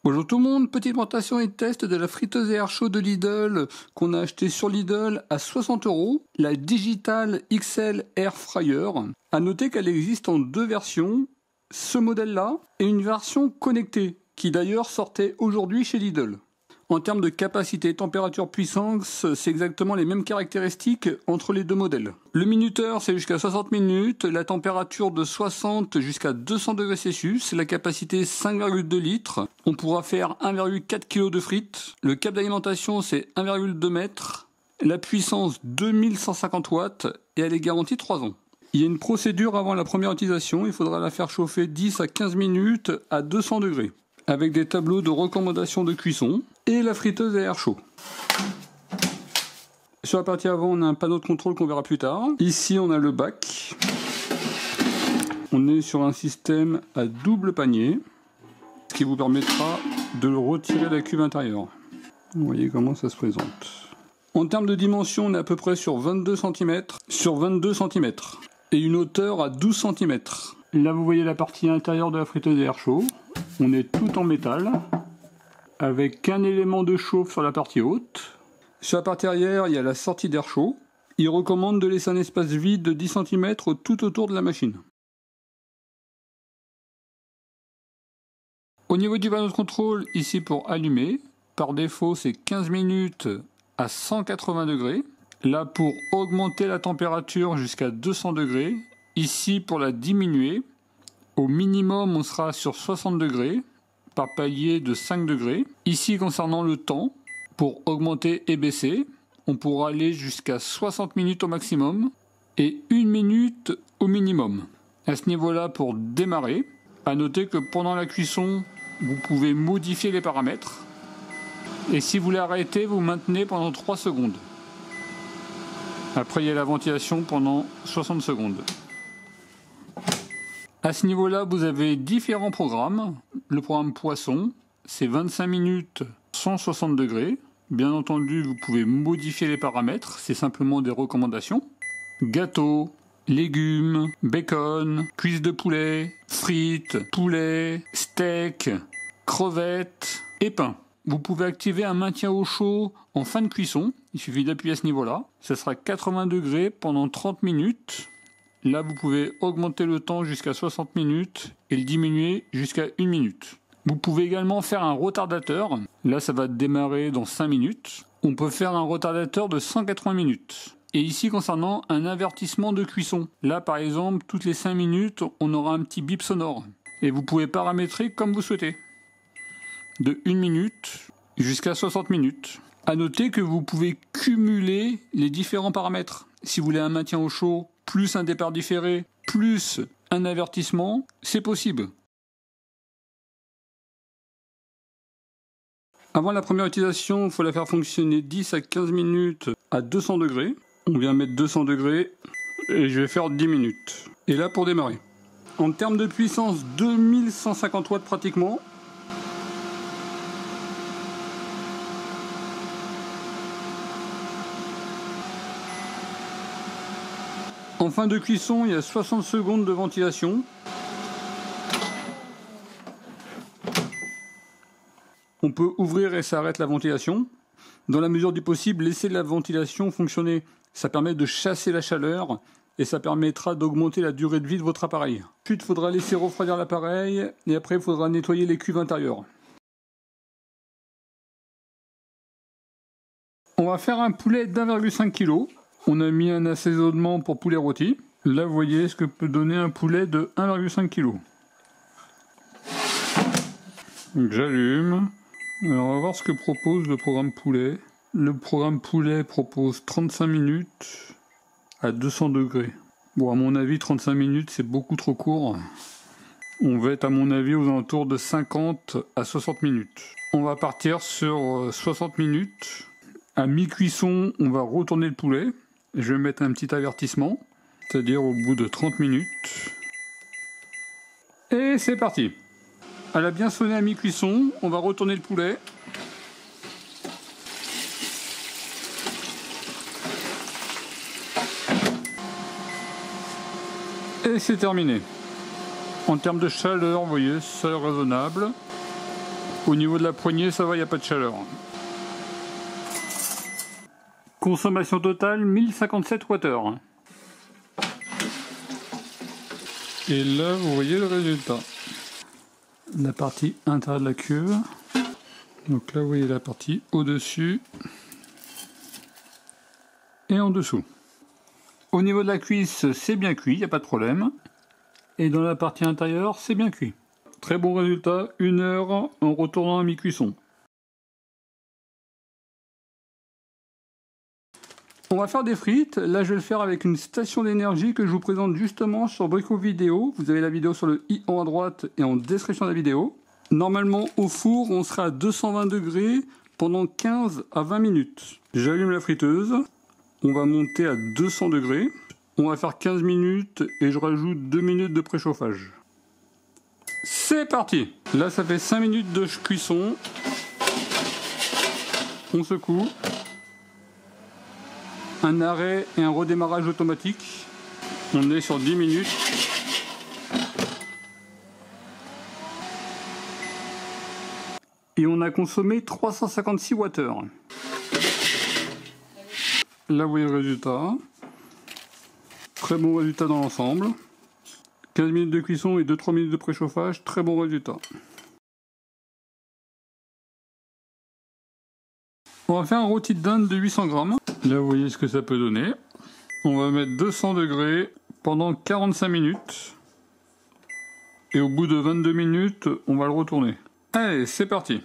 Bonjour tout le monde, petite présentation et test de la friteuse et air chaud de Lidl qu'on a acheté sur Lidl à 60 €, la Digital XL Air Fryer. A noter qu'elle existe en deux versions, ce modèle-là et une version connectée qui d'ailleurs sortait aujourd'hui chez Lidl. En termes de capacité, température, puissance, c'est exactement les mêmes caractéristiques entre les deux modèles. Le minuteur, c'est jusqu'à 60 minutes, la température de 60 jusqu'à 200 degrés Celsius, la capacité 5,2 litres. On pourra faire 1,4 kg de frites. Le câble d'alimentation, c'est 1,2 mètres. La puissance, 2150 watts et elle est garantie 3 ans. Il y a une procédure avant la première utilisation, il faudra la faire chauffer 10 à 15 minutes à 200 degrés. Avec des tableaux de recommandation de cuisson et la friteuse à air chaud. Sur la partie avant, on a un panneau de contrôle qu'on verra plus tard. Ici, on a le bac. On est sur un système à double panier, ce qui vous permettra de retirer la cuve intérieure. Vous voyez comment ça se présente. En termes de dimension, on est à peu près sur 22 cm sur 22 cm et une hauteur à 12 cm. Là, vous voyez la partie intérieure de la friteuse à air chaud. On est tout en métal, avec un élément de chauffe sur la partie haute. Sur la partie arrière, il y a la sortie d'air chaud. Il recommande de laisser un espace vide de 10 cm tout autour de la machine. Au niveau du panneau de contrôle, ici pour allumer, par défaut c'est 15 minutes à 180 degrés. Là pour augmenter la température jusqu'à 200 degrés. Ici pour la diminuer. Au minimum, on sera sur 60 degrés, par palier de 5 degrés. Ici, concernant le temps, pour augmenter et baisser, on pourra aller jusqu'à 60 minutes au maximum et 1 minute au minimum. À ce niveau-là, pour démarrer, à noter que pendant la cuisson, vous pouvez modifier les paramètres. Et si vous l'arrêtez, vous maintenez pendant 3 secondes. Après, il y a la ventilation pendant 60 secondes. À ce niveau-là, vous avez différents programmes. Le programme poisson, c'est 25 minutes 160 degrés. Bien entendu, vous pouvez modifier les paramètres, c'est simplement des recommandations. Gâteau, légumes, bacon, cuisses de poulet, frites, poulet, steak, crevettes et pain. Vous pouvez activer un maintien au chaud en fin de cuisson. Il suffit d'appuyer à ce niveau-là. Ça sera 80 degrés pendant 30 minutes. Là, vous pouvez augmenter le temps jusqu'à 60 minutes et le diminuer jusqu'à 1 minute. Vous pouvez également faire un retardateur. Là, ça va démarrer dans 5 minutes. On peut faire un retardateur de 180 minutes. Et ici, concernant un avertissement de cuisson. Là, par exemple, toutes les 5 minutes, on aura un petit bip sonore. Et vous pouvez paramétrer comme vous souhaitez. De 1 minute jusqu'à 60 minutes. À noter que vous pouvez cumuler les différents paramètres. Si vous voulez un maintien au chaud, plus un départ différé, plus un avertissement, c'est possible. Avant la première utilisation, il faut la faire fonctionner 10 à 15 minutes à 200 degrés. On vient mettre 200 degrés et je vais faire 10 minutes. Et là pour démarrer. En termes de puissance, 2150 watts pratiquement. En fin de cuisson, il y a 60 secondes de ventilation. On peut ouvrir et ça arrête la ventilation. Dans la mesure du possible, laissez la ventilation fonctionner. Ça permet de chasser la chaleur et ça permettra d'augmenter la durée de vie de votre appareil. Ensuite, il faudra laisser refroidir l'appareil et après, il faudra nettoyer les cuves intérieures. On va faire un poulet d'1,5 kg. On a mis un assaisonnement pour poulet rôti. Là, vous voyez ce que peut donner un poulet de 1,5 kg. J'allume. Alors, on va voir ce que propose le programme poulet. Le programme poulet propose 35 minutes à 200 degrés. Bon, à mon avis, 35 minutes, c'est beaucoup trop court. On va être, à mon avis, aux alentours de 50 à 60 minutes. On va partir sur 60 minutes. À mi-cuisson, on va retourner le poulet. Je vais mettre un petit avertissement, c'est-à-dire au bout de 30 minutes. Et c'est parti. Elle a bien sonné à mi-cuisson, on va retourner le poulet. Et c'est terminé. En termes de chaleur, vous voyez, c'est raisonnable. Au niveau de la poignée, ça va, il n'y a pas de chaleur. Consommation totale 1057 Wh. Et là, vous voyez le résultat. La partie intérieure de la cuve. Donc là, vous voyez la partie au-dessus et en dessous. Au niveau de la cuisse, c'est bien cuit, il n'y a pas de problème. Et dans la partie intérieure, c'est bien cuit. Très bon résultat, 1 heure en retournant à mi-cuisson. On va faire des frites. Là, je vais le faire avec une station d'énergie que je vous présente justement sur Brico Vidéo. Vous avez la vidéo sur le i en haut à droite et en description de la vidéo. Normalement, au four, on sera à 220 degrés pendant 15 à 20 minutes. J'allume la friteuse. On va monter à 200 degrés. On va faire 15 minutes et je rajoute 2 minutes de préchauffage. C'est parti! Là, ça fait 5 minutes de cuisson. On secoue. Un arrêt et un redémarrage automatique. On est sur 10 minutes. Et on a consommé 356 Wh. Là, vous voyez le résultat. Très bon résultat dans l'ensemble. 15 minutes de cuisson et 2-3 minutes de préchauffage. Très bon résultat. On va faire un rôti de dinde de 800 grammes. Là, vous voyez ce que ça peut donner. On va mettre 200 degrés pendant 45 minutes. Et au bout de 22 minutes, on va le retourner. Allez, c'est parti.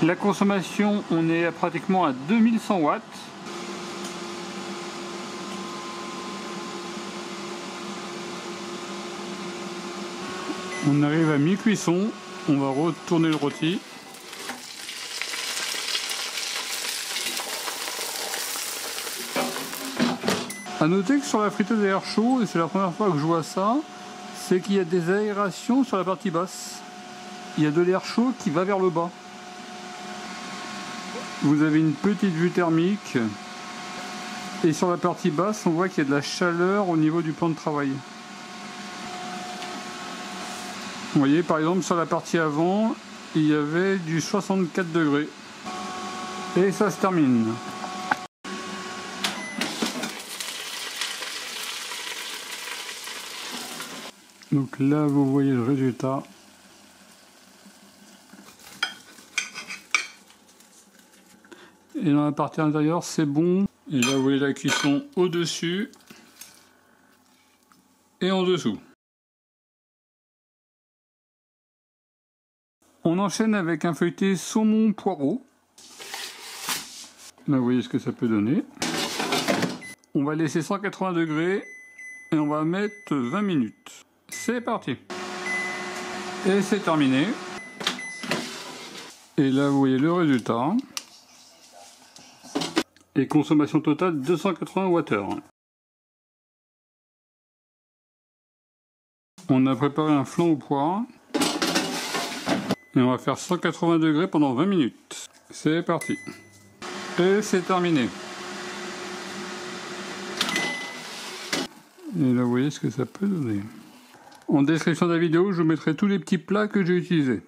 La consommation, on est pratiquement à 2100 watts. On arrive à mi-cuisson. On va retourner le rôti. A noter que sur la friteuse à air chaud, et c'est la première fois que je vois ça, c'est qu'il y a des aérations sur la partie basse. Il y a de l'air chaud qui va vers le bas. Vous avez une petite vue thermique. Et sur la partie basse, on voit qu'il y a de la chaleur au niveau du plan de travail. Vous voyez, par exemple, sur la partie avant, il y avait du 64 degrés. Et ça se termine. Donc là, vous voyez le résultat. Et dans la partie intérieure, c'est bon. Et là, vous voyez la cuisson au-dessus et en dessous. On enchaîne avec un feuilleté saumon poireau. Là, vous voyez ce que ça peut donner. On va laisser 180 degrés et on va mettre 20 minutes. C'est parti. Et c'est terminé. Et là, vous voyez le résultat. Et consommation totale 280 Wh. On a préparé un flan au pois. Et on va faire 180 degrés pendant 20 minutes. C'est parti. Et c'est terminé. Et là, vous voyez ce que ça peut donner. En description de la vidéo, je vous mettrai tous les petits plats que j'ai utilisés.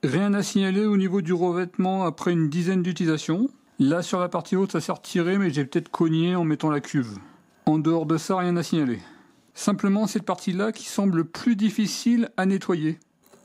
Rien à signaler au niveau du revêtement après une dizaine d'utilisations. Là, sur la partie haute, ça s'est retiré, mais j'ai peut-être cogné en mettant la cuve. En dehors de ça, rien à signaler. Simplement, cette partie-là qui semble plus difficile à nettoyer.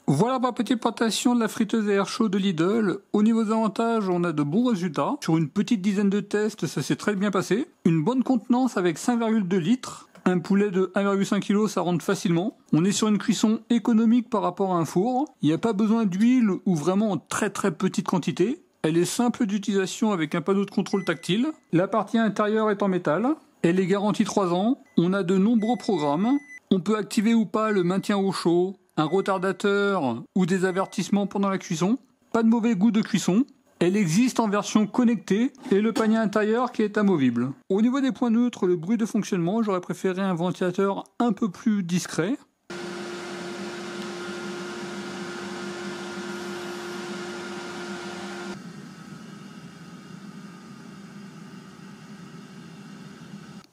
Voilà ma petite présentation de la friteuse à air chaud de Lidl. Au niveau des avantages, on a de bons résultats. Sur une petite dizaine de tests, ça s'est très bien passé. Une bonne contenance avec 5,2 litres. Un poulet de 1,5 kg, ça rentre facilement. On est sur une cuisson économique par rapport à un four. Il n'y a pas besoin d'huile ou vraiment en très petite quantité. Elle est simple d'utilisation avec un panneau de contrôle tactile. La partie intérieure est en métal. Elle est garantie 3 ans. On a de nombreux programmes. On peut activer ou pas le maintien au chaud, un retardateur ou des avertissements pendant la cuisson. Pas de mauvais goût de cuisson. Elle existe en version connectée et le panier intérieur qui est amovible. Au niveau des points neutres, le bruit de fonctionnement, j'aurais préféré un ventilateur un peu plus discret.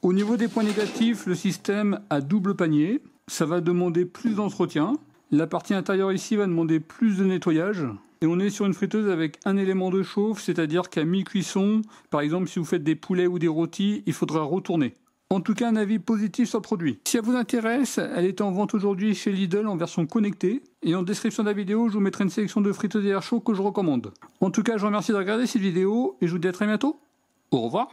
Au niveau des points négatifs, le système a double panier. Ça va demander plus d'entretien. La partie intérieure ici va demander plus de nettoyage. Et on est sur une friteuse avec un élément de chauffe, c'est-à-dire qu'à mi-cuisson, par exemple si vous faites des poulets ou des rôtis, il faudra retourner. En tout cas, un avis positif sur le produit. Si elle vous intéresse, elle est en vente aujourd'hui chez Lidl en version connectée. Et en description de la vidéo, je vous mettrai une sélection de friteuses et air chaud que je recommande. En tout cas, je vous remercie de regarder cette vidéo et je vous dis à très bientôt. Au revoir.